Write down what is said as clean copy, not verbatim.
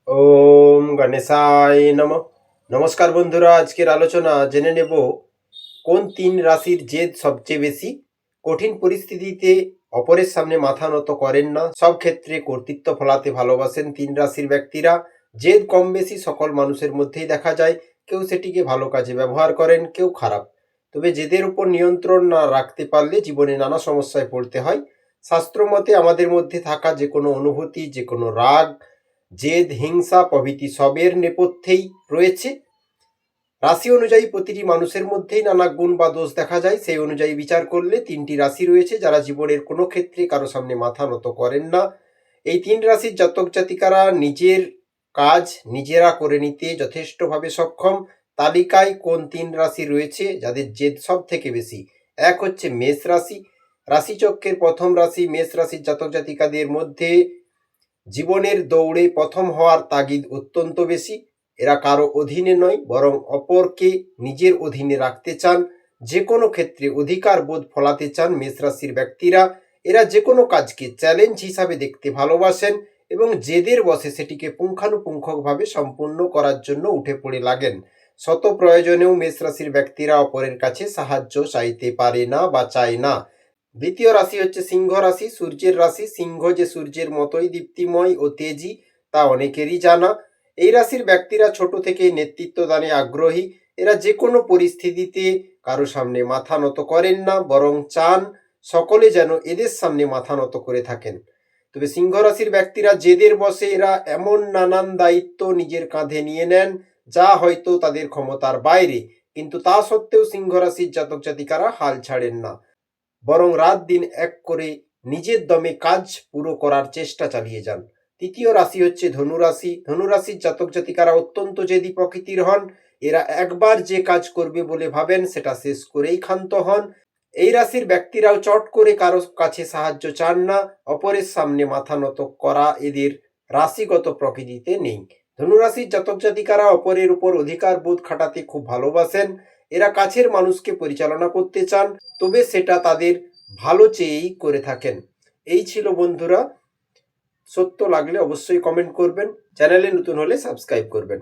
ওম গণেশায় নমঃ। নমস্কার বন্ধুরা, আজকের আলোচনা জেনে নেব কোন তিন রাশির জেদ সবচেয়ে বেশি। কঠিন পরিস্থিতিতে অপরের সামনে মাথা নত করেন না, সব ক্ষেত্রে কর্তৃত্ব ফলাতে ভালোবাসেন। তিন রাশির ব্যক্তিরা জেদ কম বেশি সকল মানুষের মধ্যেই দেখা যায়। কেউ সেটিকে ভালো কাজে ব্যবহার করেন, কেউ খারাপ। তবে জেদের উপর নিয়ন্ত্রণ না রাখতে পারলে জীবনে নানা সমস্যায় পড়তে হয়। শাস্ত্র মতে আমাদের মধ্যে থাকা যে কোনো অনুভূতি, যে কোনো রাগ, জেদ, হিংসা প্রভৃতি সবের নেপথ্যেই রয়েছে। রাশি অনুযায়ী প্রতিটি মানুষের মধ্যেই নানা গুণ বা দোষ দেখা যায়। সেই অনুযায়ী বিচার করলে তিনটি রাশি রয়েছে যারা জীবনের কোনো ক্ষেত্রে কারো সামনে মাথা নত করেন না। এই তিন রাশির জাতক জাতিকারা নিজের কাজ নিজেরা করে নিতে যথেষ্টভাবে সক্ষম। তালিকায় কোন তিন রাশি রয়েছে যাদের জেদ সব থেকে বেশি? এক হচ্ছে মেষ রাশি। রাশিচক্রের প্রথম রাশি মেষ রাশির জাতক জাতিকাদের মধ্যে জীবনের দৌড়ে প্রথম হওয়ার তাগিদ অত্যন্ত বেশি। এরা কারো অধীনে নয়, বরং অপরকে নিজের অধীনে রাখতে চান। যে কোনো ক্ষেত্রে অধিকার বোধ ফলাতে চান মেষ রাশির ব্যক্তিরা। এরা যে কোনো কাজকে চ্যালেঞ্জ হিসাবে দেখতে ভালোবাসেন এবং জেদের বশে সেটিকে পুঙ্খানুপুঙ্খভাবে সম্পূর্ণ করার জন্য উঠে পড়ে লাগেন। শত প্রয়োজনেও মেষ রাশির ব্যক্তিরা অপরের কাছে সাহায্য চাইতে পারে না বা চায় না। দ্বিতীয় রাশি হচ্ছে সিংহ রাশি, সূর্যের রাশি। সিংহ যে সূর্যের মতোই দীপ্তিময় ও তেজি তা অনেকেরই জানা। এই রাশির ব্যক্তিরা ছোট থেকেই নেতৃত্ব দানে আগ্রহী। এরা যে কোনো পরিস্থিতিতে কারো সামনে মাথা নত করেন না, বরং চান সকলে যেন এদের সামনে মাথা নত করে থাকেন। তবে সিংহ রাশির ব্যক্তিরা জেদের বশে এরা এমন নানান দায়িত্ব নিজের কাঁধে নিয়ে নেন যা হয়তো তাদের ক্ষমতার বাইরে, কিন্তু তা সত্ত্বেও সিংহ রাশির জাতক জাতিকারা হাল ছাড়েন না, বরং রাত দিন এক করে নিজের দমে কাজ পুরো করার চেষ্টা চালিয়ে যান। তৃতীয় রাশি হচ্ছে ধনুরাশি। ধনুরাশির জাতক জাতিকারা অত্যন্ত জেদি প্রকৃতির হন। এরা একবার যে কাজ করবে বলে ভাবেন সেটা শেষ করেই ক্ষান্ত হন। এই রাশির ব্যক্তিরাও চট করে কারো কাছে সাহায্য চান না। অপরের সামনে মাথা নত করা এদের রাশিগত প্রকৃতিতে নেই। ধনুরাশির জাতক জাতিকারা অপরের উপর অধিকার বোধ খাটাতে খুব ভালোবাসেন। এরা কাছের মানুষকে পরিচালনা করতে চান, তবে সেটা তাদের ভালো চেয়েই করে থাকেন। এই ছিল বন্ধুরা। সত্য লাগলে অবশ্যই কমেন্ট করবেন, চ্যানেলে নতুন হলে সাবস্ক্রাইব করবেন।